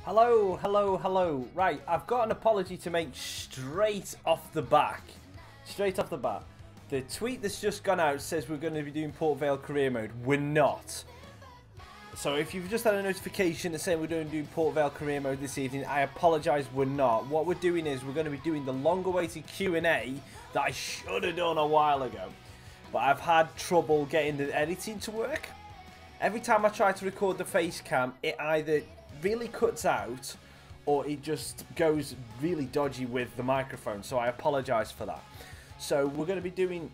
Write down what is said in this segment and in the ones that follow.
Hello, hello, hello. Right, I've got an apology to make straight off the back. Straight off the bat. The tweet that's just gone out says we're going to be doing Port Vale career mode. We're not. So if you've just had a notification that saying we're going to do Port Vale career mode this evening, I apologise, we're not. What we're doing is we're going to be doing the long-awaited Q&A that I should have done a while ago. But I've had trouble getting the editing to work. Every time I try to record the face cam, it either really cuts out or it just goes really dodgy with the microphone. So I apologise for that. So we're going to be doing,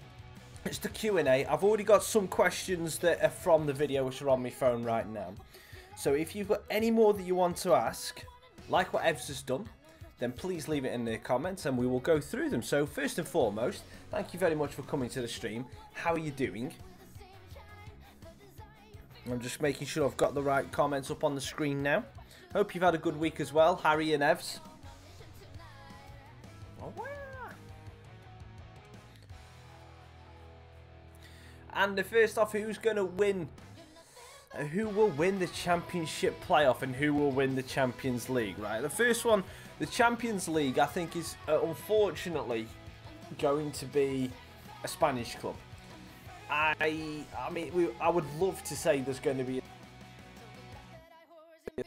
it's the Q&A. I've already got some questions that are from the video which are on my phone right now. So if you've got any more that you want to ask, like what Ev's has done, then please leave it in the comments and we will go through them. So first and foremost, thank you very much for coming to the stream. How are you doing? I'm just making sure I've got the right comments up on the screen now. Hope you've had a good week as well, Harry and Evs. And the first off, who's going to win? Who will win the Championship playoff and who will win the Champions League? Right, the first one, the Champions League, I think is unfortunately going to be a Spanish club. I mean, I would love to say there's going to be.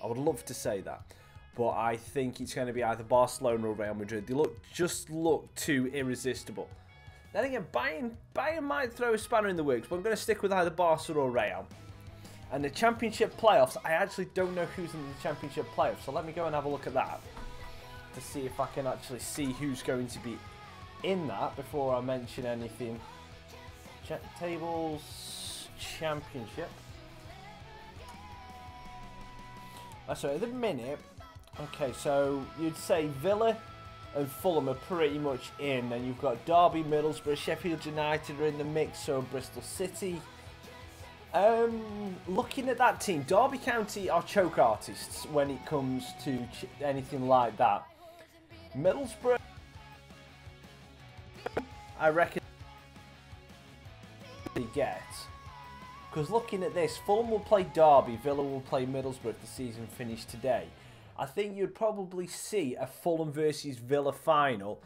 I would love to say that, but I think it's going to be either Barcelona or Real Madrid. They just look too irresistible. Then again, Bayern might throw a spanner in the works, but I'm going to stick with either Barca or Real. And the Championship playoffs, I actually don't know who's in the Championship playoffs, so let me go and have a look at that to see if I can actually see who's going to be in that before I mention anything. Tables Championship. So at the minute, okay, so you'd say Villa and Fulham are pretty much in, and you've got Derby, Middlesbrough, Sheffield United are in the mix, so Bristol City. Looking at that team, Derby County are choke artists when it comes to anything like that. Middlesbrough, I reckon they get. Because looking at this, Fulham will play Derby, Villa will play Middlesbrough if the season finished today. I think you'd probably see a Fulham versus Villa final.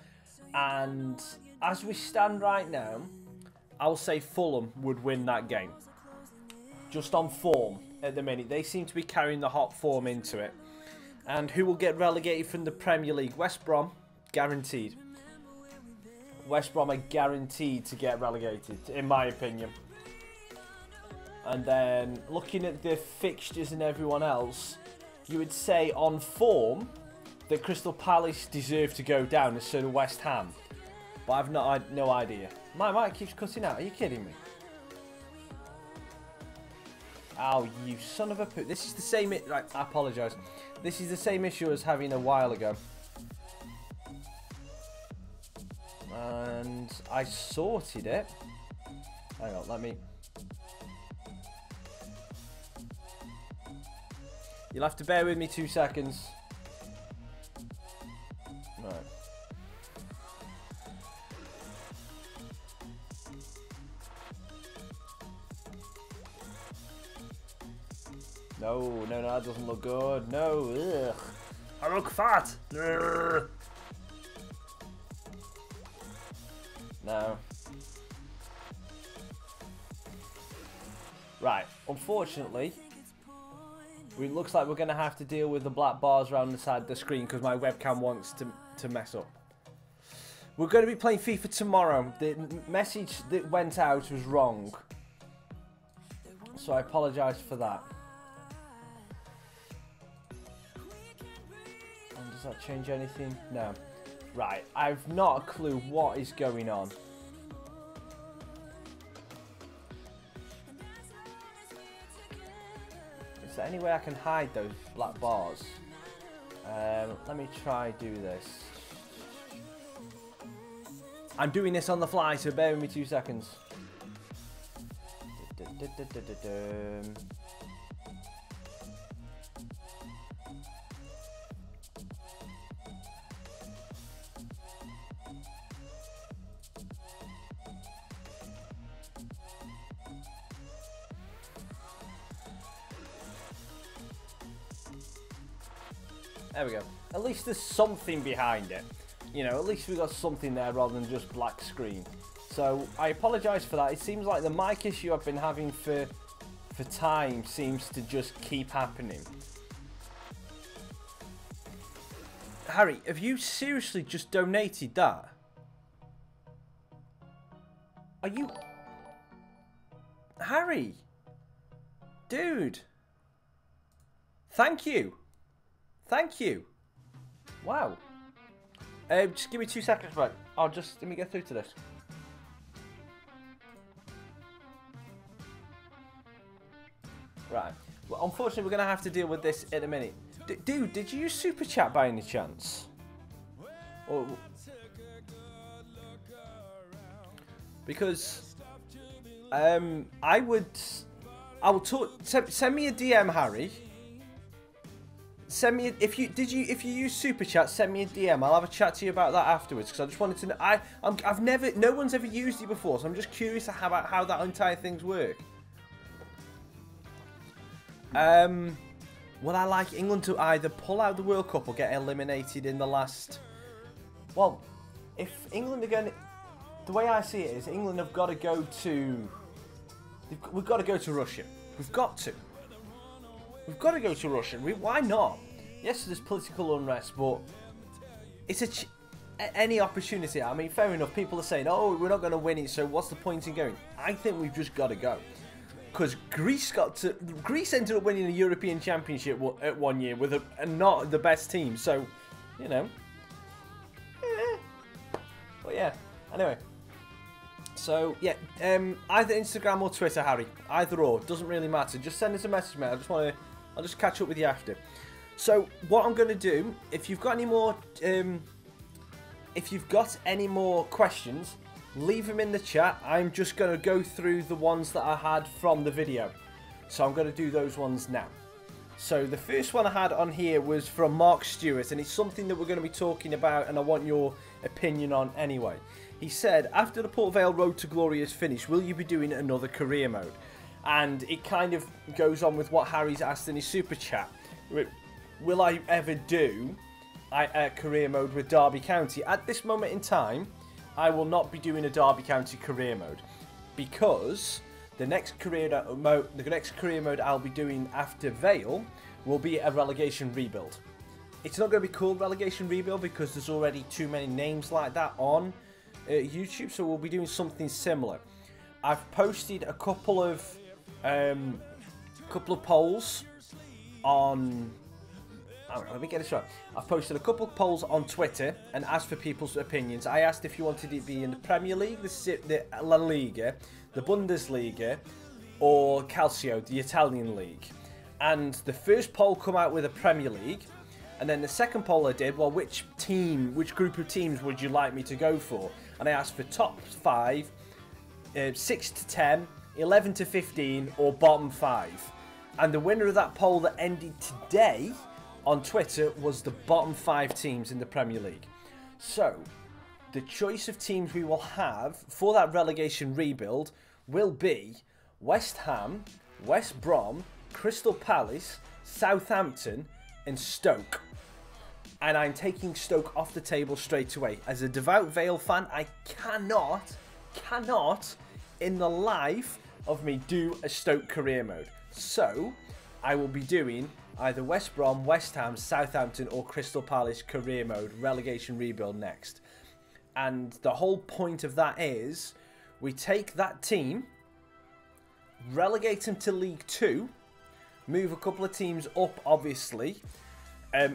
And as we stand right now, I'll say Fulham would win that game. Just on form at the minute. They seem to be carrying the hot form into it. And who will get relegated from the Premier League? West Brom, guaranteed. West Brom are guaranteed to get relegated, in my opinion. And then looking at the fixtures and everyone else, you would say on form that Crystal Palace deserve to go down, and so do West Ham. But I've no idea. My mic keeps cutting out. Are you kidding me? Oh, you son of a poo. This is the same. Right, I apologise. This is the same issue as having a while ago. And I sorted it. Hang on, let me. You'll have to bear with me 2 seconds. Right. No, that doesn't look good. No, ugh. I look fat. Ugh. No. Right, unfortunately, it looks like we're going to have to deal with the black bars around the side of the screen because my webcam wants to mess up. We're going to be playing FIFA tomorrow. The message that went out was wrong. So I apologise for that. And does that change anything? No. Right, I've not a clue what is going on. Is there any way I can hide those black bars? Let me try do this. I'm doing this on the fly, so bear with me 2 seconds. There we go. At least there's something behind it. You know, at least we got something there rather than just black screen. So I apologise for that. It seems like the mic issue I've been having for time seems to just keep happening. Harry, have you seriously just donated that? Are you... Harry? Dude. Thank you. Thank you. Wow. Just give me 2 seconds, right? Let me get through to this. Right. Well, unfortunately, we're going to have to deal with this in a minute. Dude, did you use Super Chat by any chance? Or... Because... I will talk... Send me a DM, Harry. Send me if you use Super Chat, send me a DM. I'll have a chat to you about that afterwards because I just wanted to know. No one's ever used it before, so I'm just curious about how that entire things work. Would I like England to either pull out the World Cup or get eliminated in the last? Well, if England are going, the way I see it is England have got to go to. We've got to go to Russia. We've got to. We've got to go to Russia. Why not? Yes, there's political unrest, but it's any opportunity. I mean, fair enough. People are saying, "Oh, we're not going to win it, so what's the point in going?" I think we've just got to go because Greece ended up winning the European Championship at 1 year with not the best team. So, you know, but yeah. Anyway. So, yeah, either Instagram or Twitter, Harry. Either or. Doesn't really matter. Just send us a message, mate. I'll just catch up with you after. So, what I'm going to do, if you've got any more questions, leave them in the chat. I'm just going to go through the ones that I had from the video. So, I'm going to do those ones now. So, the first one I had on here was from Mark Stewart, and it's something that we're going to be talking about, and I want your opinion on anyway. He said, after the Port Vale Road to Glory is finished, will you be doing another career mode? And it kind of goes on with what Harry's asked in his super chat. Will I ever do a career mode with Derby County? At this moment in time, I will not be doing a Derby County career mode because the next career mode I'll be doing after Vale will be a relegation rebuild. It's not going to be called relegation rebuild because there's already too many names like that on YouTube, so we'll be doing something similar. I've posted a couple of polls on. Let me get this right. I've posted a couple of polls on Twitter and asked for people's opinions. I asked if you wanted it to be in the Premier League, the La Liga, the Bundesliga, or Calcio, the Italian league. And the first poll come out with a Premier League. And then the second poll I did, well, which group of teams would you like me to go for? And I asked for top 5, 6 to 10, 11 to 15, or bottom 5. And the winner of that poll that ended today on Twitter was the bottom 5 teams in the Premier League. So, the choice of teams we will have for that relegation rebuild will be West Ham, West Brom, Crystal Palace, Southampton, and Stoke. And I'm taking Stoke off the table straight away. As a devout Vale fan, I cannot in the life of me do a Stoke career mode. So, I will be doing either West Brom, West Ham, Southampton, or Crystal Palace career mode, relegation rebuild next. And the whole point of that is, we take that team, relegate them to League 2, move a couple of teams up, obviously,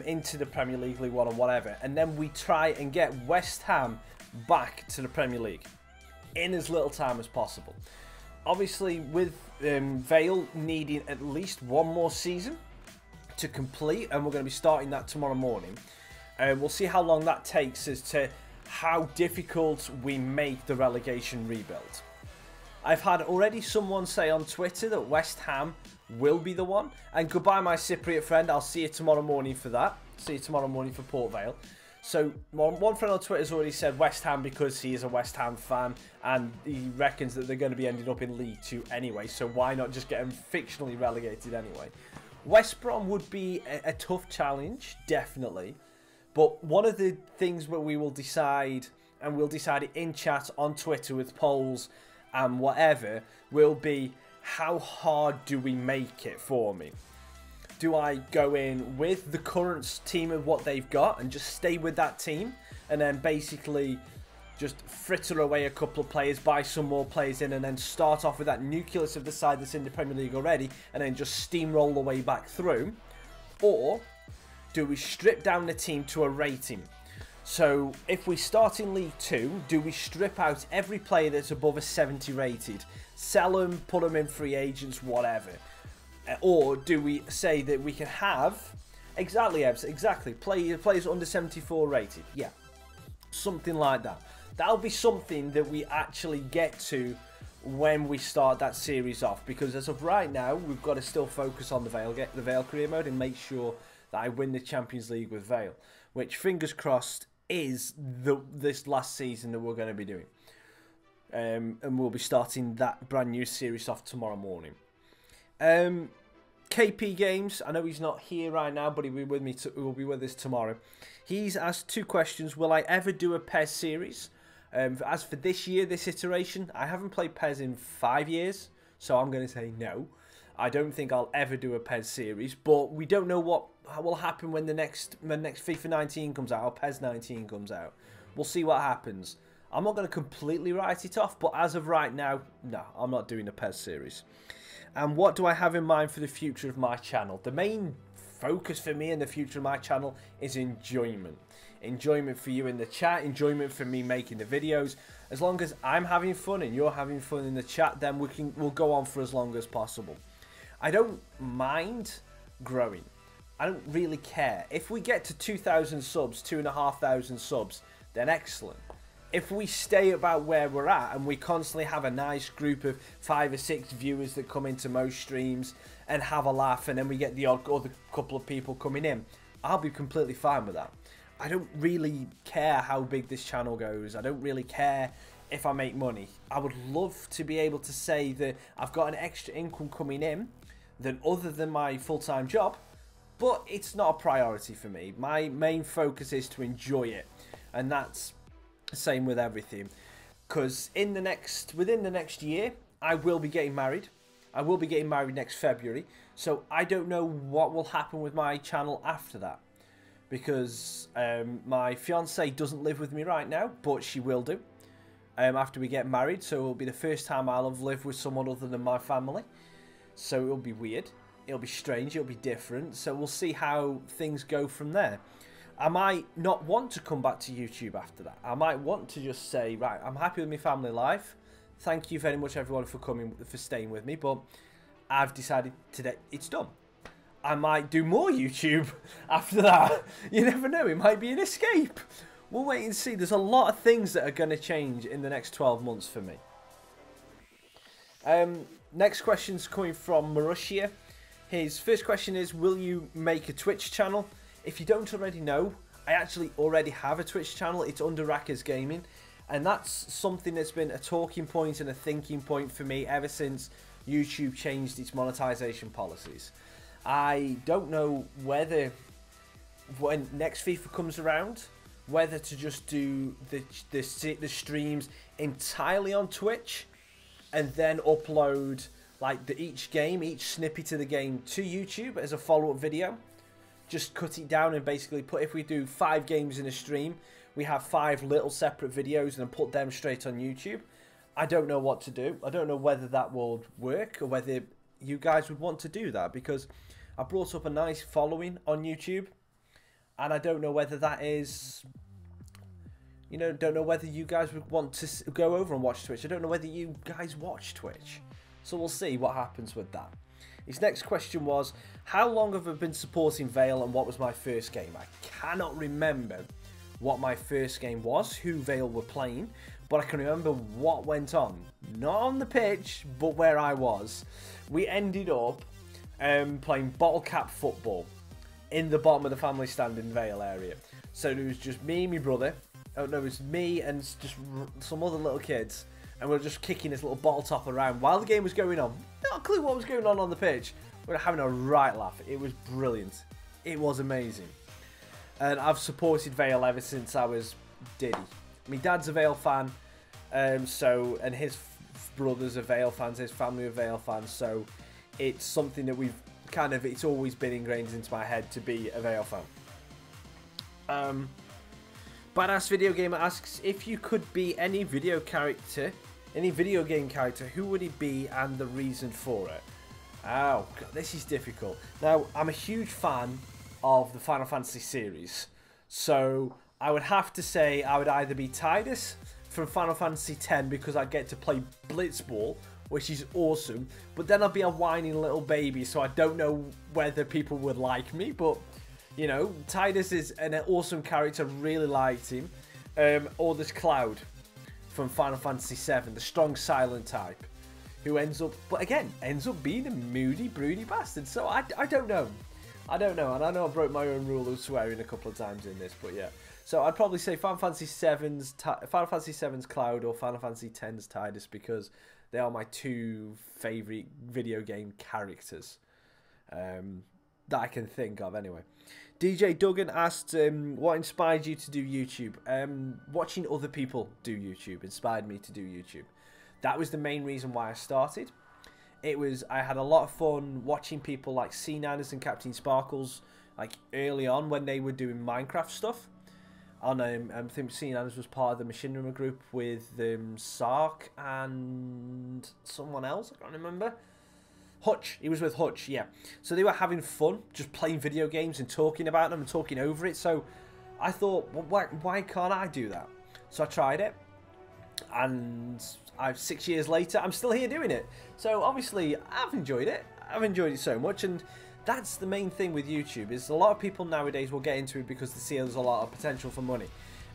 into the Premier League, League 1 or whatever, and then we try and get West Ham back to the Premier League in as little time as possible. Obviously, with Vale needing at least one more season to complete, and we're going to be starting that tomorrow morning. We'll see how long that takes as to how difficult we make the relegation rebuild. I've had already someone say on Twitter that West Ham will be the one. And goodbye, my Cypriot friend. I'll see you tomorrow morning for that. See you tomorrow morning for Port Vale. So, one friend on Twitter has already said West Ham because he is a West Ham fan. And he reckons that they're going to be ending up in League 2 anyway. So, why not just get them fictionally relegated anyway? West Brom would be a tough challenge, definitely. But one of the things where we will decide, and we'll decide it in chat, on Twitter with polls and whatever, will be how hard do we make it for me? Do I go in with the current team of what they've got and just stay with that team and then basically just fritter away a couple of players, buy some more players in, and then start off with that nucleus of the side that's in the Premier League already and then just steamroll the way back through? Or do we strip down the team to a rating? So if we start in League 2, do we strip out every player that's above a 70 rated? Sell them, put them in free agents, whatever. Or do we say that we can have, exactly, Evs, exactly, players under 74 rated? Yeah, something like that. That'll be something that we actually get to when we start that series off. Because as of right now, we've got to still focus on the Vale career mode and make sure that I win the Champions League with Vale. Which, fingers crossed, is this last season that we're going to be doing. And we'll be starting that brand new series off tomorrow morning. KP Games, I know he's not here right now, but he'll be with me. Will be with us tomorrow. He's asked 2 questions. Will I ever do a PES series? As for this year, this iteration, I haven't played PES in 5 years, so I'm going to say no. I don't think I'll ever do a PES series, but we don't know what will happen when the next FIFA 19 comes out or PES 19 comes out. We'll see what happens. I'm not going to completely write it off, but as of right now, no, I'm not doing a PES series. And what do I have in mind for the future of my channel? The main focus for me in the future of my channel is enjoyment. Enjoyment for you in the chat, enjoyment for me making the videos. As long as I'm having fun and you're having fun in the chat, then we'll go on for as long as possible. I don't mind growing. I don't really care. If we get to 2,000 subs, 2,500 subs, then excellent. If we stay about where we're at and we constantly have a nice group of 5 or 6 viewers that come into most streams and have a laugh, and then we get the odd other couple of people coming in, I'll be completely fine with that. I don't really care how big this channel goes. I don't really care if I make money. I would love to be able to say that I've got an extra income coming in other than my full-time job, but it's not a priority for me. My main focus is to enjoy it, and that's the same with everything. Because within the next year, I will be getting married. I will be getting married next February, so I don't know what will happen with my channel after that. Because my fiance doesn't live with me right now, but she will do after we get married. So it'll be the first time I'll have lived with someone other than my family. So it'll be weird. It'll be strange. It'll be different. So we'll see how things go from there. I might not want to come back to YouTube after that. I might want to just say, right, I'm happy with my family life. Thank you very much, everyone, for staying with me. But I've decided today it's done. I might do more YouTube after that. You never know. It might be an escape. We'll wait and see. There's a lot of things that are going to change in the next 12 months for me. Next question's coming from Marussia. His first question is, will you make a Twitch channel? If you don't already know, I actually already have a Twitch channel. It's under Raccas Gaming. And that's something that's been a talking point and a thinking point for me ever since YouTube changed its monetization policies. I don't know whether, when next FIFA comes around, whether to just do the streams entirely on Twitch and then upload like each snippet of the game to YouTube as a follow-up video. Just cut it down and basically put, if we do 5 games in a stream, we have 5 little separate videos and then put them straight on YouTube. I don't know what to do. I don't know whether that will work or whether you guys would want to do that, because I brought up a nice following on YouTube, and I don't know whether that is, you know, don't know whether you guys would want to go over and watch Twitch. I don't know whether you guys watch Twitch. So we'll see what happens with that. His next question was, how long have I been supporting Vale and what was my first game? I cannot remember what my first game was, who Vale were playing, but I can remember what went on. Not on the pitch, but where I was. We ended up playing bottle cap football in the bottom of the family stand in Vale area. So it was just me and my brother. Oh no, it was me and just some other little kids. And we were just kicking this little bottle top around while the game was going on. Not a clue what was going on the pitch. We were having a right laugh. It was brilliant. It was amazing. And I've supported Vale ever since I was Diddy. My dad's a Vale fan, and his brothers are Vale fans, his family are Vale fans, so it's something that it's always been ingrained into my head to be a Vale fan. Badass Video Gamer asks, if you could be any video game character, who would it be and the reason for it? Oh, God, this is difficult. Now, I'm a huge fan of the Final Fantasy series, so I would have to say I would either be Tidus from Final Fantasy X because I get to play Blitzball, which is awesome, but then I'll be a whining little baby, so I don't know whether people would like me, but you know, Tidus is an awesome character, really liked him. Or there's Cloud from Final Fantasy VII, the strong silent type, who ends up being a moody, broody bastard. So I don't know. I don't know, and I know I broke my own rule of swearing a couple of times in this, but yeah. So I'd probably say Final Fantasy VII's Cloud or Final Fantasy X's Tidus, because they are my two favourite video game characters that I can think of anyway. DJ Duggan asked, what inspired you to do YouTube? Watching other people do YouTube inspired me to do YouTube. That was the main reason why I started. I had a lot of fun watching people like C9ers and Captain Sparkles, like early on when they were doing Minecraft stuff. I think C9ers was part of the Machinima group with Sark and someone else, I can't remember. Hutch, he was with Hutch, yeah. So they were having fun, just playing video games and talking about them and talking over it. So I thought, well, why can't I do that? So I tried it, and 6 years later, I'm still here doing it. So obviously, I've enjoyed it. I've enjoyed it so much, and that's the main thing with YouTube, is a lot of people nowadays will get into it because they see there's a lot of potential for money.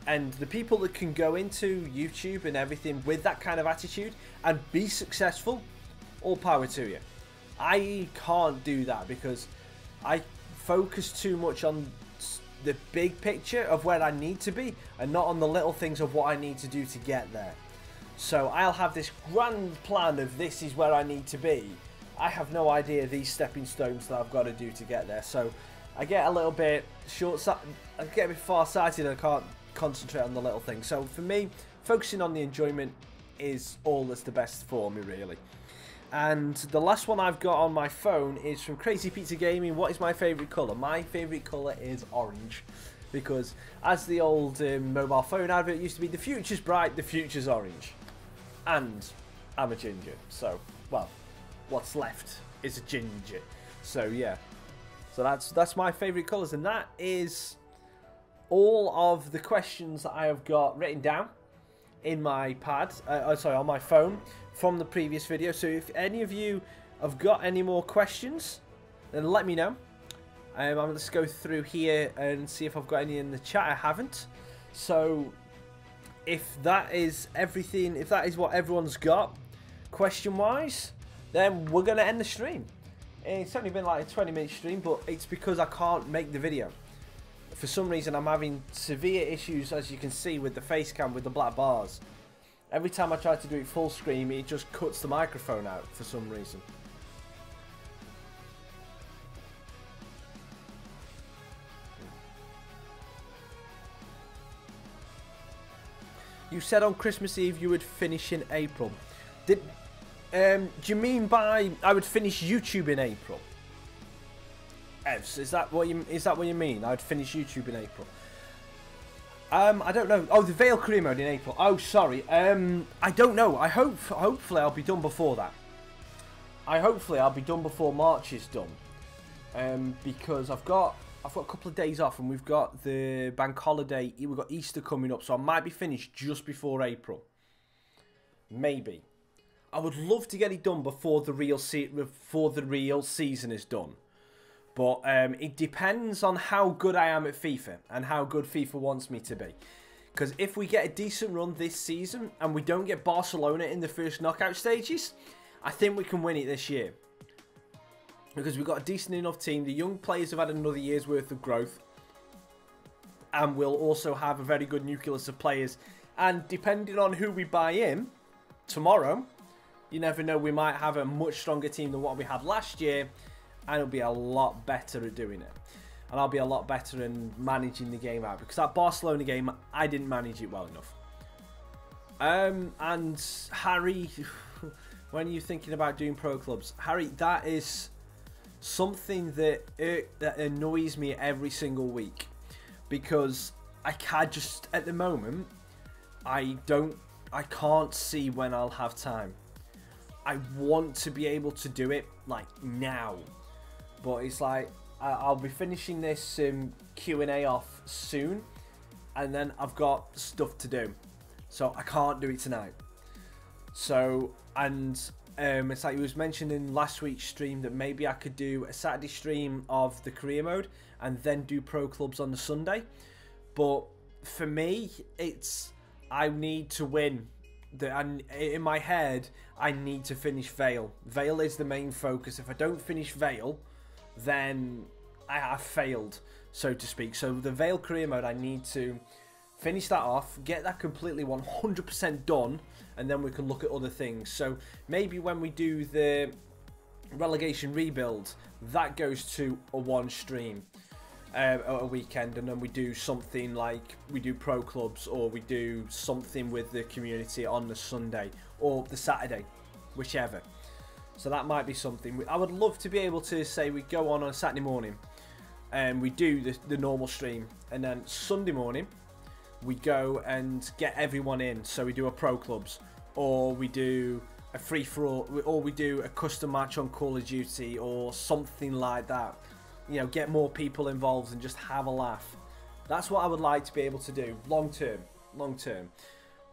And the people that can go into YouTube and everything with that kind of attitude and be successful, all power to you. I can't do that because I focus too much on the big picture of where I need to be and not on the little things of what I need to do to get there. So I'll have this grand plan of this is where I need to be. I have no idea these stepping stones that I've got to do to get there. So I get a little bit I get a bit far-sighted and I can't concentrate on the little things. So for me, focusing on the enjoyment is all that's the best for me, really. And the last one I've got on my phone is from Crazy Pizza Gaming. What is my favourite colour? My favourite colour is orange. Because as the old mobile phone advert used to be, the future's bright, the future's orange. And I'm a ginger. So, well, what's left is a ginger. So, yeah. So that's my favourite colours. And that is all of the questions that I have got written down in my pad, on my phone from the previous video. So if any of you have got any more questions, then let me know. I'm going to go through here and see if I've got any in the chat. I haven't. So if that is everything, if that is what everyone's got question wise, then we're going to end the stream. It's only been like a 20-minute stream, but it's because I can't make the video. For some reason, I'm having severe issues, as you can see, with the face cam with the black bars. Every time I try to do it full screen, it just cuts the microphone out for some reason. You said on Christmas Eve you would finish in April. Do you mean by I would finish YouTube in April? Evs, is that what you mean? I'd finish YouTube in April. I don't know. Oh, the Vale career mode in April. Oh, sorry. I don't know. Hopefully I'll be done before that. Hopefully I'll be done before March is done. Because I've got a couple of days off and we've got the bank holiday. We've got Easter coming up, so I might be finished just before April. Maybe. I would love to get it done before the real season is done. But it depends on how good I am at FIFA and how good FIFA wants me to be. Because if we get a decent run this season and we don't get Barcelona in the first knockout stages, I think we can win it this year. Because we've got a decent enough team. The young players have had another year's worth of growth. And we'll also have a very good nucleus of players. And depending on who we buy in tomorrow, you never know, we might have a much stronger team than what we had last year. and it'll be a lot better at doing it. And I'll be a lot better in managing the game out, because that Barcelona game, I didn't manage it well enough. And Harry, when you're thinking about doing pro clubs, Harry, that is something that annoys me every single week, because I can't just, at the moment, I can't see when I'll have time. I want to be able to do it like now, but it's like I'll be finishing this QnA off soon, and then I've got stuff to do, so I can't do it tonight. So, and it's like it was mentioned in last week's stream that maybe I could do a Saturday stream of the career mode and then do pro clubs on the Sunday. But for me, it's I need to win. And in my head, I need to finish Vale. Vale is the main focus. If I don't finish Vale, then I have failed, so to speak. So the Vale career mode, I need to finish that off, get that completely 100% done, and then we can look at other things. So maybe when we do the relegation rebuild, that goes to a one stream a weekend, and then we do something like we do pro clubs, or we do something with the community on the Sunday or the Saturday, whichever. So that might be something. I would love to be able to say we go on a Saturday morning and we do the normal stream, and then Sunday morning we go and get everyone in. So we do a pro clubs, or we do a free for all, or we do a custom match on Call of Duty or something like that. You know, get more people involved and just have a laugh. That's what I would like to be able to do long term.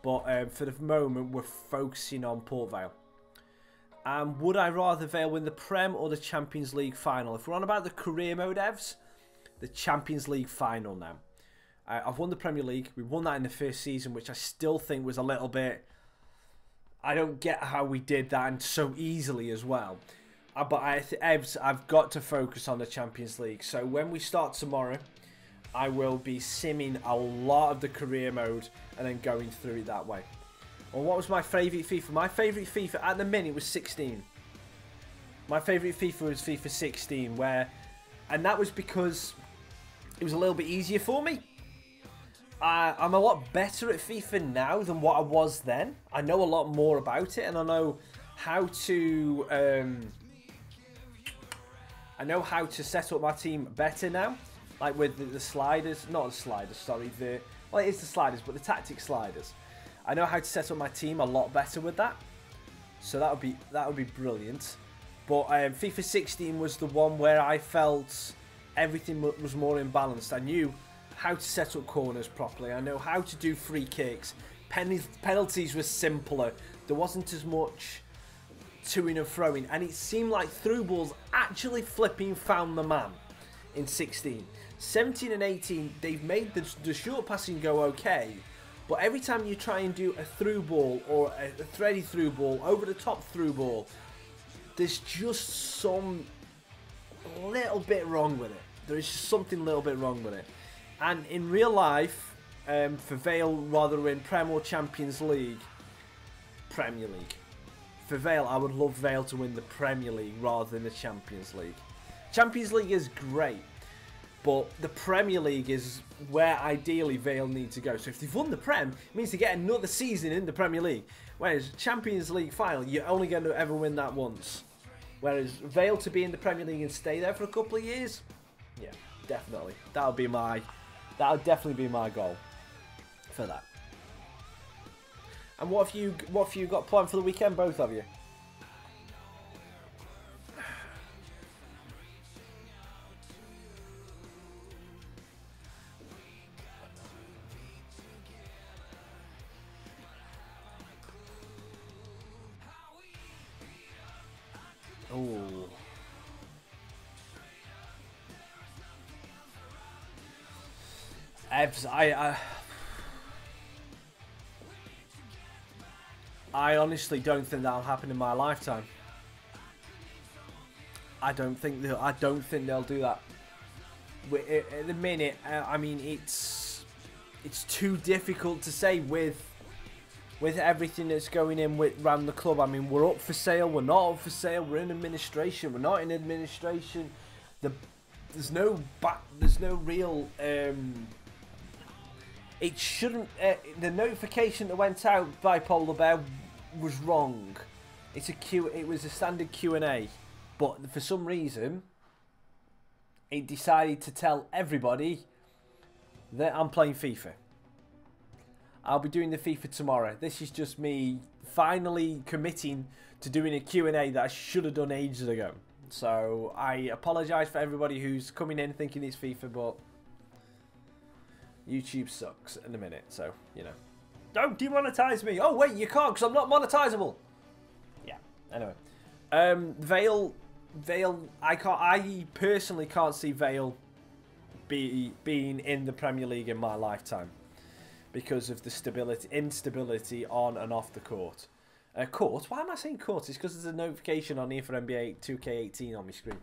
But for the moment, we're focusing on Port Vale. Would I rather Vale win the Prem or the Champions League final? If we're on about the career mode, Evs, the Champions League final now. I've won the Premier League. We won that in the first season, which I still think was a little bit... I don't get how we did that, and so easily as well. But Evs, I've got to focus on the Champions League. So when we start tomorrow, I will be simming a lot of the career mode and then going through it that way. Well, what was my favourite FIFA? My favourite FIFA at the minute was 16. My favourite FIFA was FIFA 16, and that was because it was a little bit easier for me. I'm a lot better at FIFA now than what I was then. I know a lot more about it, and I know how to set up my team better now, like with the sliders, not the sliders, sorry, well, it is the sliders, but the tactic sliders. I know how to set up my team a lot better with that, so that would be brilliant. But FIFA 16 was the one where I felt everything was more imbalanced. I knew how to set up corners properly. I know how to do free kicks. Penalties were simpler. There wasn't as much to-ing and throwing, and it seemed like through balls actually flipping found the man in 16. 17 and 18, they've made the short passing go okay, but every time you try and do a through ball or a thready through ball, over the top through ball, there's just some little bit wrong with it. There is just something a little bit wrong with it. And in real life, for Vale, rather win Prem or Champions League, Premier League. For Vale, I would love Vale to win the Premier League rather than the Champions League. Champions League is great, but the Premier League is where ideally Vale need to go. So if they've won the Prem, it means they get another season in the Premier League. Whereas Champions League final, you're only going to ever win that once. Whereas Vale to be in the Premier League and stay there for a couple of years, yeah, definitely. That would definitely be my goal for that. And what have you got planned for the weekend, both of you? Oh. Evs, I honestly don't think that'll happen in my lifetime. I don't think they'll do that. At the minute, I mean, it's too difficult to say with with everything that's going in with around the club. I mean, we're up for sale, we're not up for sale, we're in administration, we're not in administration. There's no real. It shouldn't. The notification that went out by Polar Bear was wrong. It was a standard QnA, but for some reason, it decided to tell everybody that I'm playing FIFA. I'll be doing the FIFA tomorrow. This is just me finally committing to doing a Q&A that I should have done ages ago. So I apologise for everybody who's coming in thinking it's FIFA, but YouTube sucks in a minute. So, you know. Don't demonetize me. Oh, wait, you can't because I'm not monetizable. Yeah, anyway. Vale, I personally can't see Vale being in the Premier League in my lifetime, because of the instability on and off the court. Court? Why am I saying court? It's because there's a notification on here for NBA 2K18 on my screen.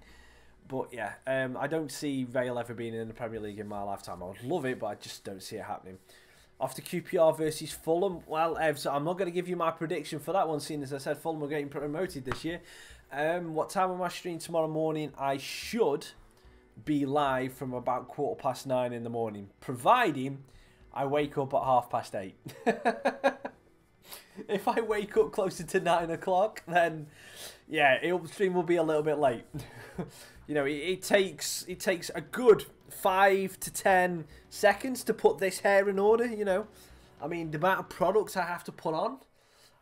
But yeah, I don't see Vale ever being in the Premier League in my lifetime. I would love it, but I just don't see it happening. After QPR versus Fulham, well, Ev, so I'm not going to give you my prediction for that one, seeing as I said Fulham are getting promoted this year. What time am I streaming tomorrow morning? I should be live from about 9:15 in the morning, providing I wake up at 8:30. If I wake up closer to 9 o'clock, then yeah, stream will be a little bit late. You know, it takes a good 5 to 10 seconds to put this hair in order. You know, I mean, the amount of products I have to put on.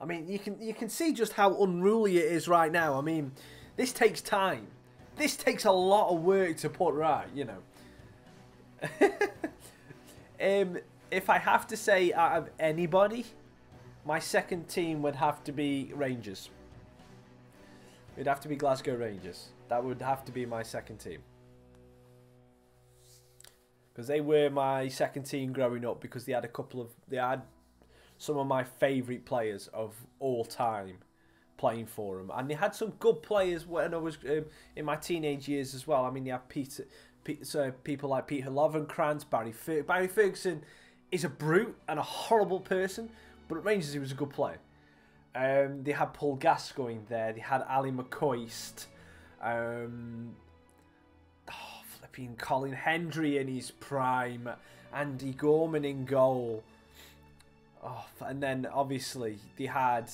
I mean, you can see just how unruly it is right now. I mean, this takes time. This takes a lot of work to put right. You know. If I have to say out of anybody, my second team would have to be Rangers. It'd have to be Glasgow Rangers. That would have to be my second team. Because they were my second team growing up, because they had some of my favourite players of all time playing for them. And they had some good players when I was in my teenage years as well. I mean, they had people like Peter Lovenkrands, Barry Ferguson is a brute and a horrible person, but at Rangers he was a good player. They had Paul Gascoigne there. They had Ali McCoist. Flipping Colin Hendry in his prime. Andy Gorman in goal. Oh, and then obviously they had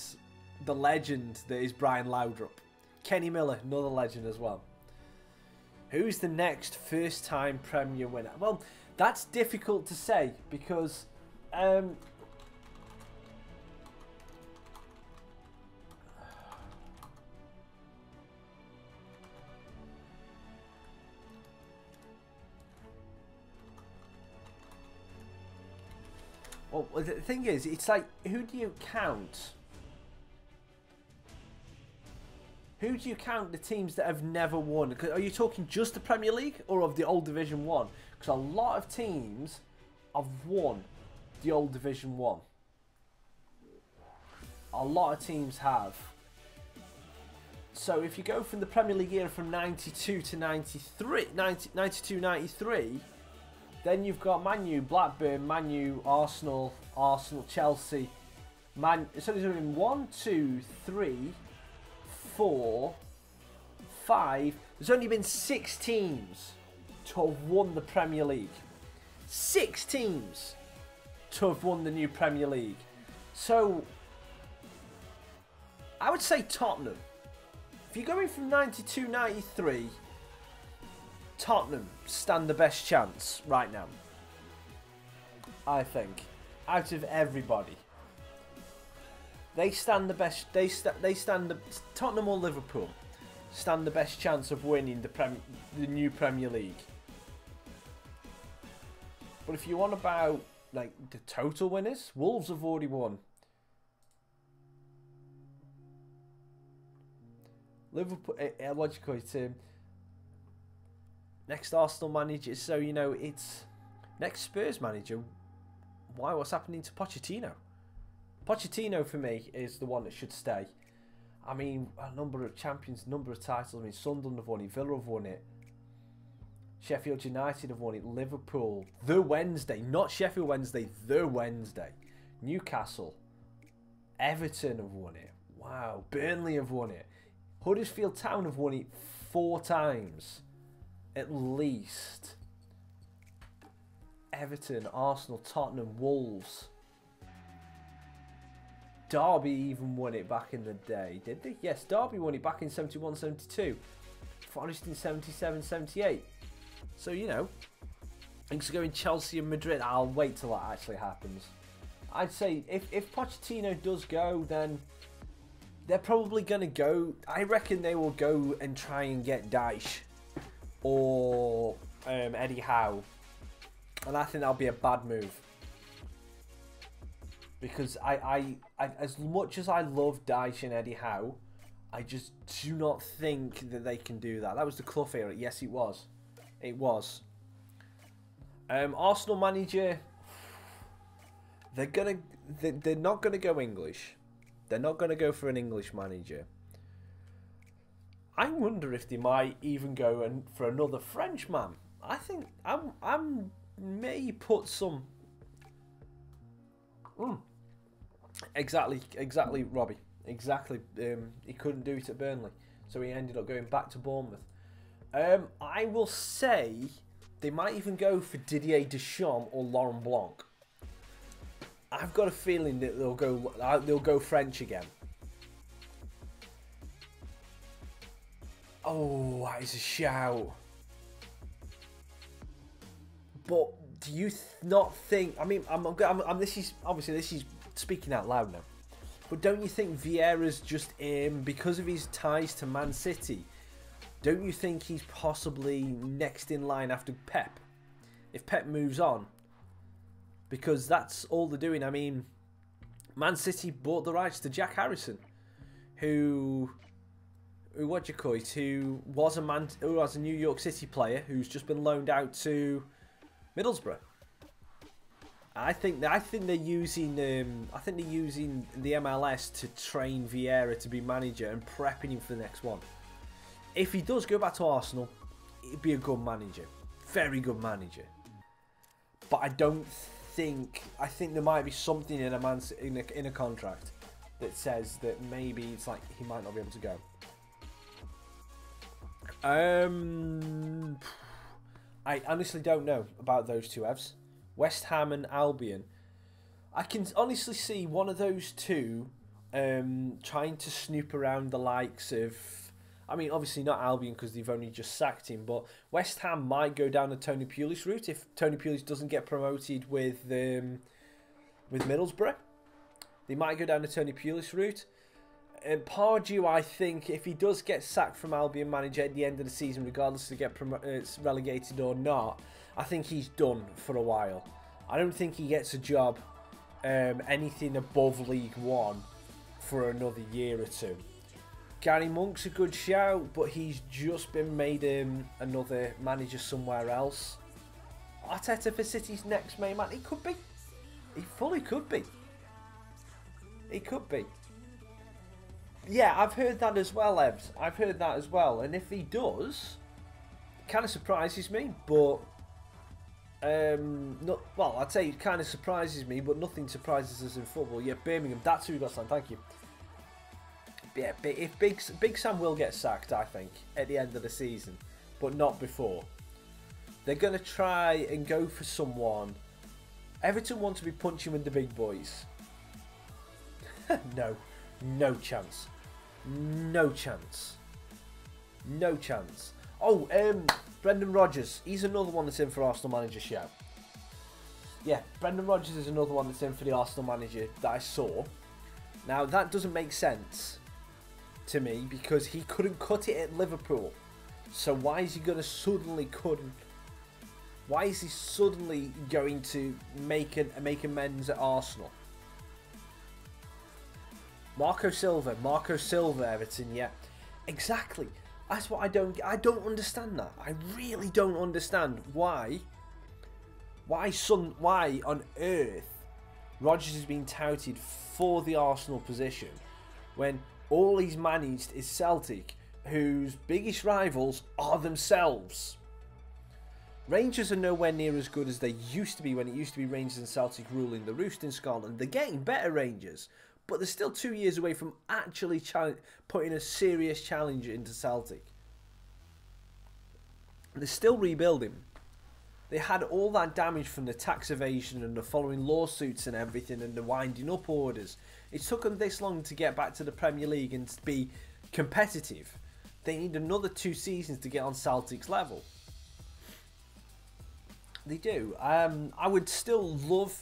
the legend that is Brian Laudrup. Kenny Miller, another legend as well. Who's the next first-time Premier winner? Well, that's difficult to say because well, the thing is, it's like, who do you count? Who do you count the teams that have never won? Are you talking just the Premier League or of the old Division 1? Because a lot of teams have won the old Division 1. A lot of teams have. So if you go from the Premier League era from 92 to 93, 92-93, then you've got Man U, Blackburn, Man U, Arsenal, Chelsea. So there's been 1, 2, 3, 4, 5. There's only been 6 teams to have won the Premier League. 6 teams to have won the new Premier League. So I would say Tottenham. If you're going from 92-93, Tottenham stand the best chance right now. I think, out of everybody, they stand the best. Tottenham or Liverpool stand the best chance of winning the new Premier League. But if you want about like the total winners, Wolves have already won. Liverpool, what do you call it? Next Arsenal manager, so you know it's next Spurs manager. Why? What's happening to Pochettino? Pochettino for me is the one that should stay. I mean, a number of champions, number of titles. I mean, Sunderland have won it, Villa have won it, Sheffield United have won it, Liverpool, the Wednesday, not Sheffield Wednesday, the Wednesday, Newcastle, Everton have won it. Wow. Burnley have won it. Huddersfield Town have won it 4 times. At least. Everton, Arsenal, Tottenham, Wolves. Derby even won it back in the day, did they? Yes, Derby won it back in 71-72. Forest in 77-78. So, you know, things are going Chelsea and Madrid. I'll wait till that actually happens. I'd say if Pochettino does go, then they're probably going to go. I reckon they will go and try and get Dyche or Eddie Howe. And I think that'll be a bad move. Because I as much as I love Dyche and Eddie Howe, I just do not think that they can do that. That was the Clough era. Yes, it was. It was. Arsenal manager. They're not gonna go English. They're not gonna go for an English manager. I wonder if they might even go for another French man. I think I may put some. Exactly, Robbie. Exactly. He couldn't do it at Burnley, so he ended up going back to Bournemouth. I will say they might even go for Didier Deschamps or Laurent Blanc. I've got a feeling that they'll go French again. Oh, that is a shout. But do you not think? I mean, this is speaking out loud now. But don't you think Vieira's just because of his ties to Man City? Don't you think he's possibly next in line after Pep? If Pep moves on, because that's all they're doing. I mean, Man City bought the rights to Jack Harrison, who was a New York City player who's just been loaned out to Middlesbrough. I think they're using the MLS to train Vieira to be manager and prepping him for the next one. If he does go back to Arsenal, he'd be a good manager, very good manager. But I think there might be something in a contract that says that maybe it's like he might not be able to go. I honestly don't know about those two Evs. West Ham and Albion. I can honestly see one of those two trying to snoop around the likes of... I mean, obviously not Albion because they've only just sacked him, but West Ham might go down the Tony Pulis route if Tony Pulis doesn't get promoted with Middlesbrough. They might go down the Tony Pulis route. Pardew, I think, if he does get sacked from Albion manager at the end of the season, regardless of get relegated or not, I think he's done for a while. I don't think he gets a job anything above League One for another year or two. Gary Monk's a good shout, but he's just been made another manager somewhere else. Arteta for City's next main man. He could be. He fully could be. He could be. Yeah, I've heard that as well, Evs. I've heard that as well. And if he does, it kind of surprises me, but... I'd say it kind of surprises me, but nothing surprises us in football. Yeah, Birmingham, that's who we got signed, thank you. Yeah, if Big Sam will get sacked, I think, at the end of the season, but not before. They're going to try and go for someone. Everton want to be punching with the big boys. No chance. No chance. No chance. Oh, Brendan Rodgers. He's another one that's in for Arsenal manager shout. Yeah, Brendan Rodgers is another one that's in for the Arsenal manager that I saw. Now, that doesn't make sense to me because he couldn't cut it at Liverpool. So why is he going to suddenly Why is he suddenly going to make amends at Arsenal? Marco Silva, Everton, yeah. Exactly. That's what I don't understand that. I really don't understand why on earth Rodgers is being touted for the Arsenal position when all he's managed is Celtic, whose biggest rivals are themselves. Rangers are nowhere near as good as they used to be when it used to be Rangers and Celtic ruling the roost in Scotland. They're getting better, Rangers, but they're still 2 years away from actually putting a serious challenge into Celtic. They're still rebuilding. They had all that damage from the tax evasion and the following lawsuits and everything and the winding up orders. It took them this long to get back to the Premier League and to be competitive. They need another 2 seasons to get on Celtic's level. They do. I would still love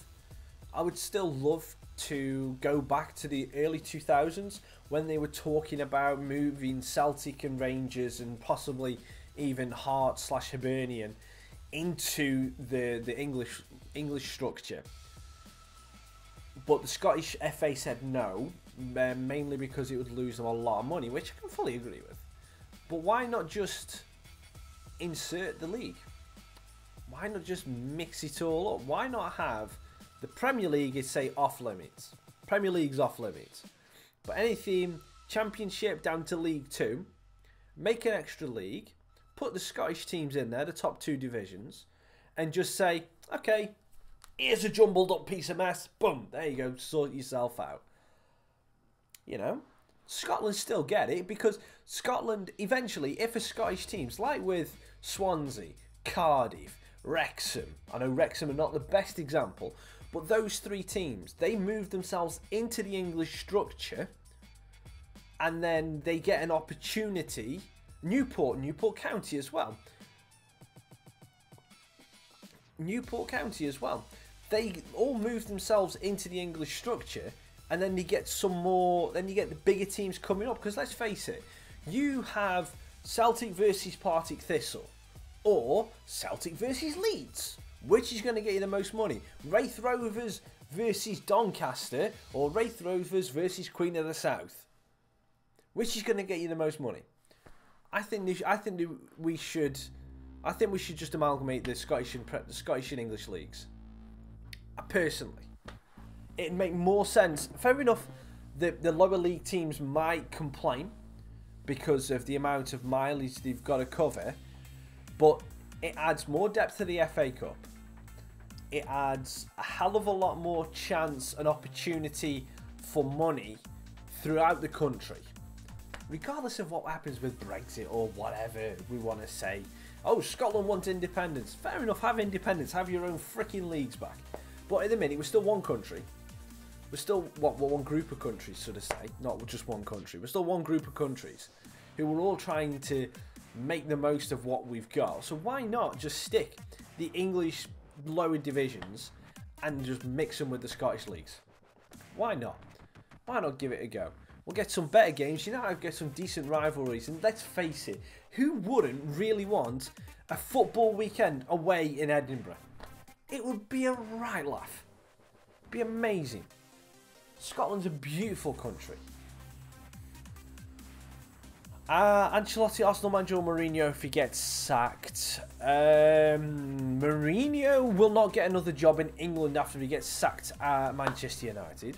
to go back to the early 2000s when they were talking about moving Celtic and Rangers and possibly even Hearts/Hibernian into the English structure. But the Scottish FA said no, mainly because it would lose them a lot of money, which I can fully agree with. But why not just insert the league? Why not just mix it all up? Why not have the Premier League is, say, off limits? Premier League's off limits. But anything Championship down to League 2, make an extra league, put the Scottish teams in there, the top 2 divisions, and just say, okay, here's a jumbled up piece of mess. Boom, there you go, sort yourself out. You know, Scotland still get it because Scotland, eventually, if a Scottish teams, like with Swansea, Cardiff, Wrexham, I know Wrexham are not the best example, but those 3 teams, they move themselves into the English structure and then they get an opportunity. Newport County as well. They all move themselves into the English structure and then they get some more, then you get the bigger teams coming up because let's face it, you have Celtic versus Partick Thistle or Celtic versus Leeds. Which is going to get you the most money? Wraith Rovers versus Doncaster or Wraith Rovers versus Queen of the South? Which is going to get you the most money? I think we should just amalgamate the Scottish and English leagues. Personally, it'd make more sense. Fair enough, the lower league teams might complain because of the amount of mileage they've got to cover, but it adds more depth to the FA Cup. It adds a hell of a lot more chance and opportunity for money throughout the country. Regardless of what happens with Brexit or whatever we want to say. Oh, Scotland wants independence. Fair enough, have independence. Have your own freaking leagues back. But at the minute, we're still one country. We're still one group of countries, so to say. Not just one country. We're still one group of countries who are all trying to make the most of what we've got. So why not just stick the English lower divisions and just mix them with the Scottish leagues? Why not? Why not give it a go? We'll get some better games, you know, I'll get some decent rivalries, and let's face it, who wouldn't really want a football weekend away in Edinburgh? It would be a right laugh. It'd be amazing. Scotland's a beautiful country. Ancelotti, Arsenal manager Mourinho if he gets sacked. Mourinho will not get another job in England after he gets sacked at Manchester United.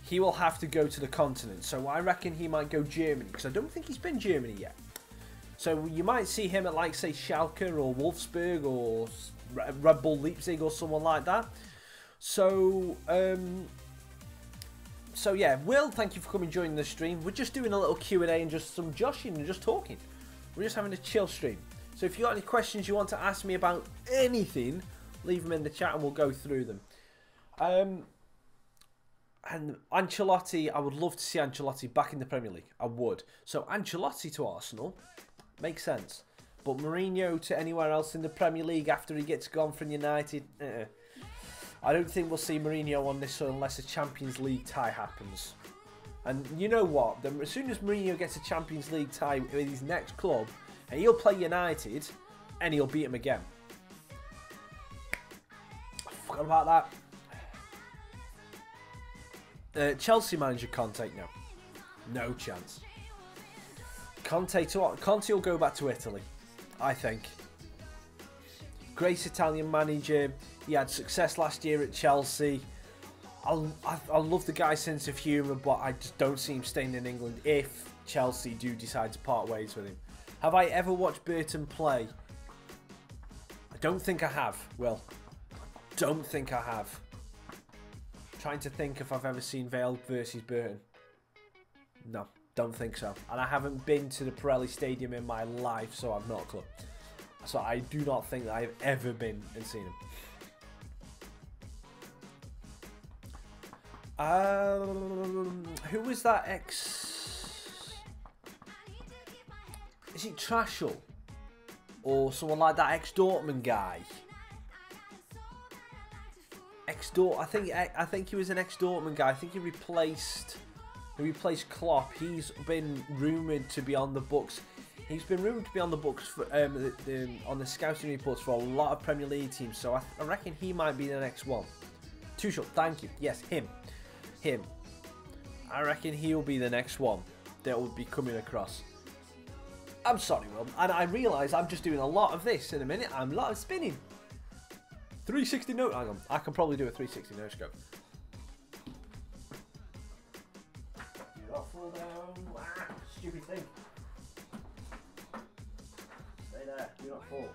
He will have to go to the continent, so I reckon he might go Germany, because I don't think he's been Germany yet. So you might see him at, like, say, Schalke or Wolfsburg or Red Bull Leipzig or someone like that. So yeah, Will, thank you for coming and joining the stream. We're just doing a little Q&A and just some joshing and just talking. We're just having a chill stream. So if you got any questions you want to ask me about anything, leave them in the chat and we'll go through them. And Ancelotti, I would love to see Ancelotti back in the Premier League. I would. So Ancelotti to Arsenal makes sense. But Mourinho to anywhere else in the Premier League after he gets gone from United, I don't think we'll see Mourinho on this unless a Champions League tie happens. And you know what? As soon as Mourinho gets a Champions League tie with his next club, and he'll play United, and he'll beat him again. I forgot about that. Chelsea manager Conte, no. No chance. Conte will go back to Italy, I think. Great Italian manager. He had success last year at Chelsea. I love the guy's sense of humour, but I just don't see him staying in England if Chelsea do decide to part ways with him. Have I ever watched Burton play? I don't think I have, Will. Don't think I have. Trying to think if I've ever seen Vale versus Burton. No, don't think so. And I haven't been to the Pirelli Stadium in my life, so I've not a clue. So I do not think that I've ever been and seen him. Who was that Is it Trashel? Or someone like that ex-Dortmund guy? I think he was an ex-Dortmund guy. I think he replaced Klopp. He's been rumoured to be on the books. He's been rumoured to be on the books for on the scouting reports for a lot of Premier League teams. So I reckon he might be the next one. Tuchel, thank you. Yes, him. I reckon he'll be the next one that will be coming across. I'm sorry, Will. And I realise I'm just doing a lot of this in a minute. I'm a lot of spinning. 360 no. Hang on. I can probably do a 360 no scope. Do not fall down. Ah, stupid thing. Stay there. Do not fall.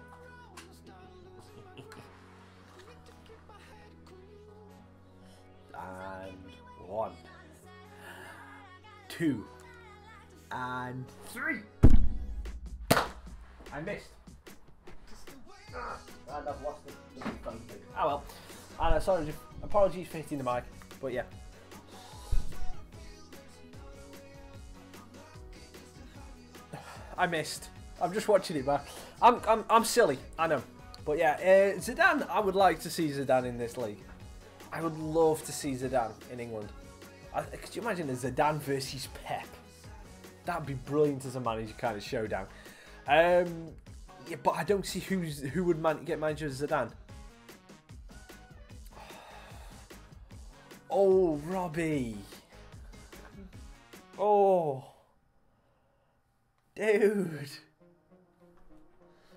And 1, 2, and 3. I missed. And I've lost it. Oh well. And sorry, apologies for hitting the mic, but yeah. I missed. I'm just watching it back. I'm silly, I know. But yeah, Zidane. I would like to see Zidane in this league. I would love to see Zidane in England. Could you imagine a Zidane versus Pep? That'd be brilliant as a manager kind of showdown. Yeah, but I don't see who would get manager as Zidane. Oh, Robbie. Oh, dude.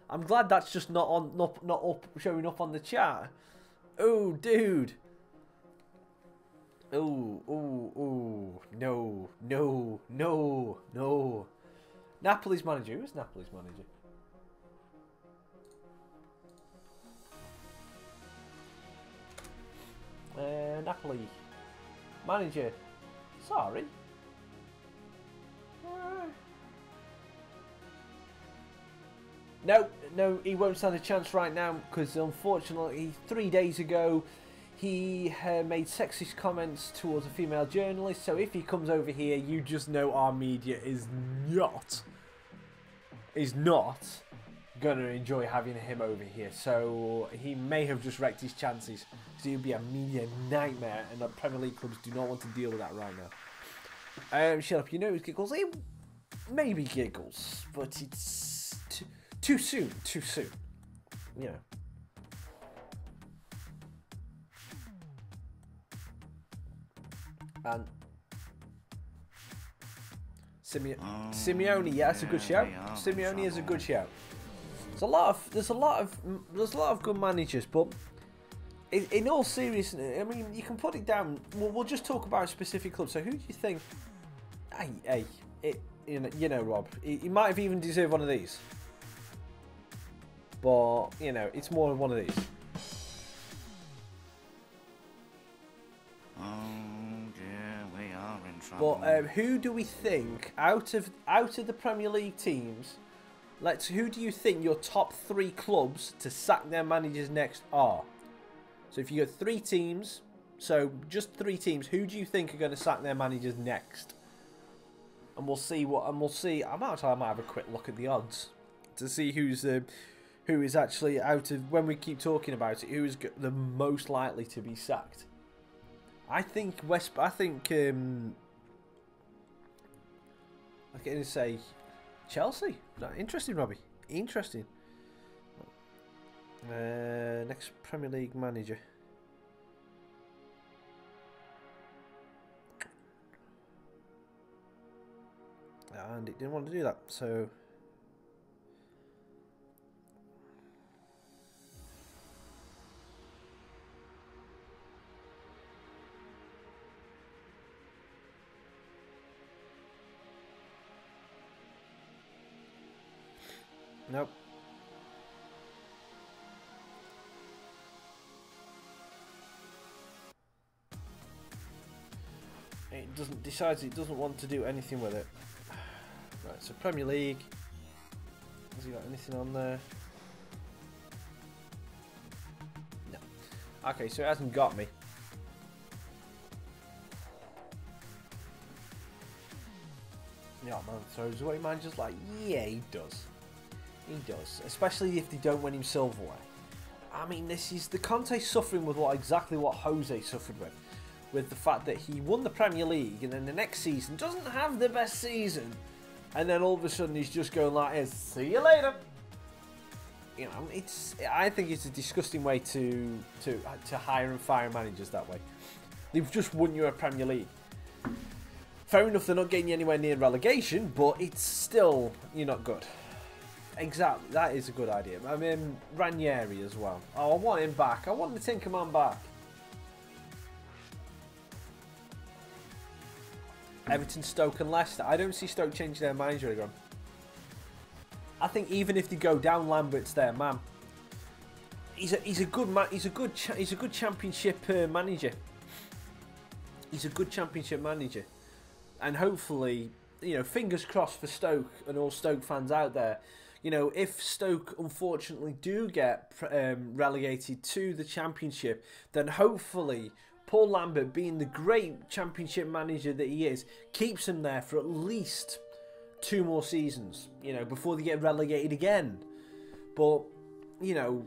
I'm glad that's just not up showing up on the chat. Oh, dude. Oh, no. Napoli's manager. Who is Napoli's manager? Napoli. Manager. Sorry. No, he won't stand a chance right now because unfortunately 3 days ago he made sexist comments towards a female journalist. So if he comes over here, you just know our media is not gonna enjoy having him over here. So he may have just wrecked his chances. So he'll be a media nightmare, and the Premier League clubs do not want to deal with that right now. Shut up, you know it's Giggles. It may be Giggles, but it's too soon. You know. And Simeone, yeah, that's a good shout. Simeone is a good shout. There's a lot of good managers, but in all seriousness, I mean, you can put it down. We'll just talk about specific clubs. So who do you think? You know, Rob, he might have even deserved one of these, but you know, it's more than one of these. But who do we think out of the Premier League teams? Who do you think your top 3 clubs to sack their managers next are? So if you got 3 teams, so just 3 teams, who do you think are going to sack their managers next? And we'll see I might have a quick look at the odds to see who is actually out of, when we keep talking about it, who is the most likely to be sacked. I think I'm going to say Chelsea. Interesting, Robbie. Interesting. Next Premier League manager. And it didn't want to do that, so... Nope. decides he doesn't want to do anything with it. Right, so Premier League. Has he got anything on there? No. Okay, so it hasn't got me. Yeah, man throws away managers like, yeah, he does. He does. Especially if they don't win him silverware. I mean, this is the Conte suffering with exactly what Jose suffered with. With the fact that he won the Premier League and then the next season doesn't have the best season. And then all of a sudden he's just going like this, see you later. You know, I think it's a disgusting way to hire and fire managers that way. They've just won you a Premier League. Fair enough, they're not getting you anywhere near relegation, but it's still, you're not good. Exactly, that is a good idea. I mean, Ranieri as well. Oh, I want him back. I want the Tinkerman back. Everton, Stoke and Leicester. I don't see Stoke changing their manager again. I think even if they go down, Lambert's their man. He's a good man. He's a good championship manager. He's a good championship manager. And hopefully, you know, fingers crossed for Stoke and all Stoke fans out there. You know, if Stoke unfortunately do get relegated to the Championship, then hopefully Paul Lambert, being the great Championship manager that he is, keeps him there for at least 2 more seasons, you know, before they get relegated again. But, you know,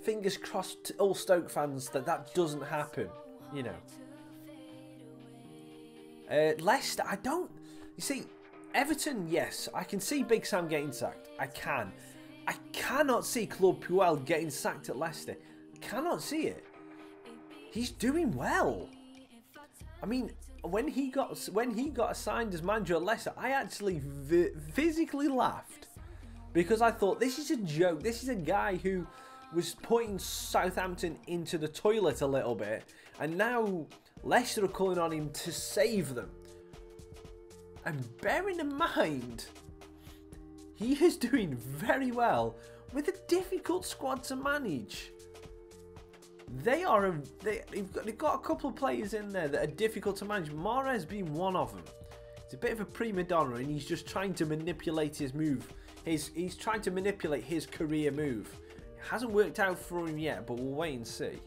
fingers crossed to all Stoke fans that doesn't happen, you know. Leicester, I don't... You see, Everton, yes, I can see Big Sam getting sacked. I can. I cannot see Claude Puel getting sacked at Leicester. Cannot see it. He's doing well. I mean, when he got assigned as manager at Leicester, I actually physically laughed. Because I thought, this is a joke. This is a guy who was putting Southampton into the toilet a little bit. And now Leicester are calling on him to save them. And bearing in mind, he is doing very well with a difficult squad to manage. They've got a couple of players in there that are difficult to manage. Mahrez being one of them. He's a bit of a prima donna and he's just trying to manipulate his move. He's trying to manipulate his career move. It hasn't worked out for him yet, but we'll wait and see.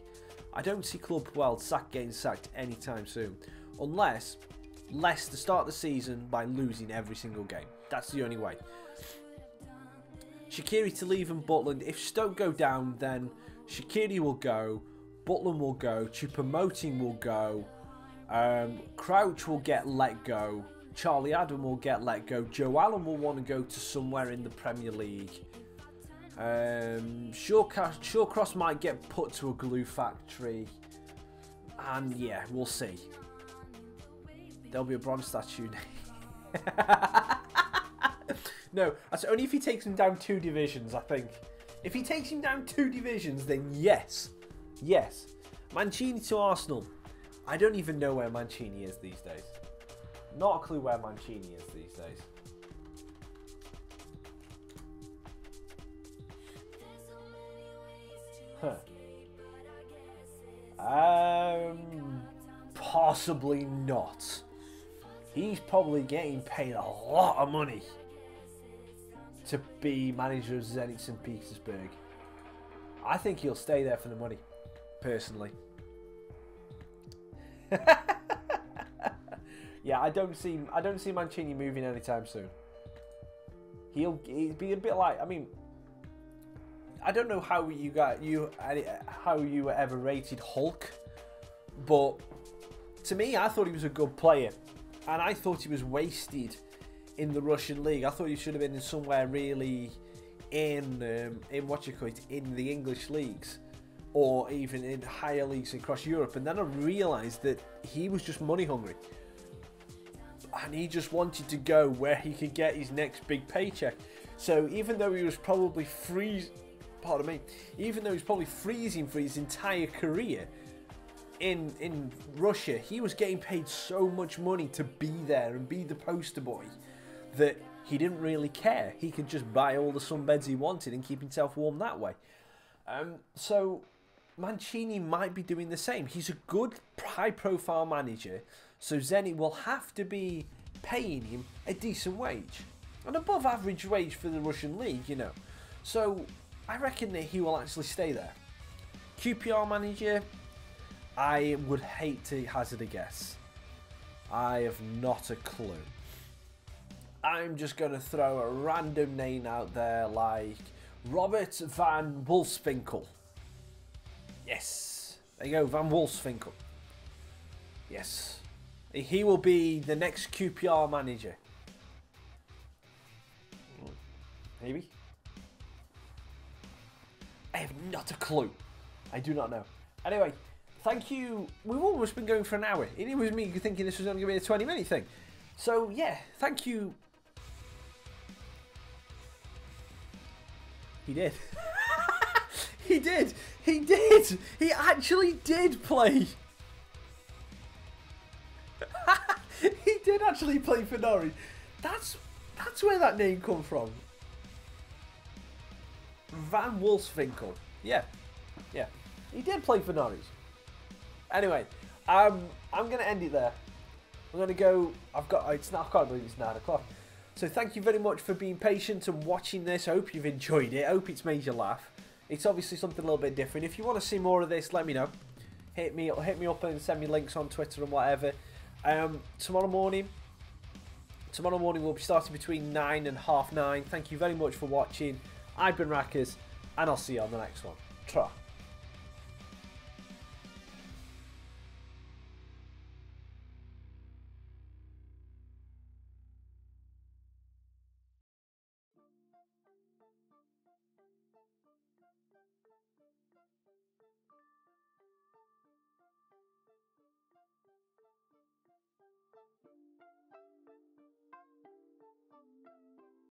I don't see Club Puel getting sacked anytime soon. Unless Leicester start the season by losing every single game. That's the only way. Shaqiri to leave and Butland. If Stoke go down, then Shaqiri will go, Butland will go, Choupo-Moting will go, Crouch will get let go, Charlie Adam will get let go, Joe Allen will want to go to somewhere in the Premier League. Shawcross might get put to a glue factory. And yeah, we'll see. There'll be a bronze statue. No, that's only if he takes him down 2 divisions, I think. If he takes him down 2 divisions, then yes. Yes. Mancini to Arsenal. I don't even know where Mancini is these days. Not a clue where Mancini is these days. Possibly not. He's probably getting paid a lot of money to be manager of Zenit St. Petersburg. I think he'll stay there for the money, personally. Yeah, I don't see Mancini moving anytime soon. He'll be a bit like, I mean, I don't know how you ever rated Hulk, but to me, I thought he was a good player, and I thought he was wasted in the Russian league. I thought he should have been in somewhere really in the English leagues, or even in higher leagues across Europe. And then I realised that he was just money hungry, and he just wanted to go where he could get his next big paycheck. So even though he was probably freezing for his entire career in Russia, he was getting paid so much money to be there and be the poster boy that he didn't really care. He could just buy all the sunbeds he wanted and keep himself warm that way. So Mancini might be doing the same. He's a good high-profile manager, So Zenit will have to be paying him a decent wage. An above average wage for the Russian league, you know. So I reckon that he will actually stay there. QPR manager, I would hate to hazard a guess. I have not a clue. I'm just going to throw a random name out there like Robert van Wolfswinkel. Yes. There you go, Van Wolfswinkel. Yes. He will be the next QPR manager. Maybe? I have not a clue. I do not know. Anyway, thank you. We've almost been going for an hour. It was me thinking this was only going to be a 20-minute thing. So, yeah, thank you. He did. He did. He did. He actually did play. He did actually play for Norwich. That's where that name come from. Van Wolfswinkel. Yeah. Yeah. He did play for Norwich. Anyway, I'm going to end it there. I'm going to go. I can't believe it's 9 o'clock. So thank you very much for being patient and watching this. I hope you've enjoyed it. I hope it's made you laugh. It's obviously something a little bit different. If you want to see more of this, let me know. Hit me up and send me links on Twitter and whatever. Tomorrow morning we'll be starting between 9 and half 9. Thank you very much for watching. I've been Raccas, and I'll see you on the next one. Ta.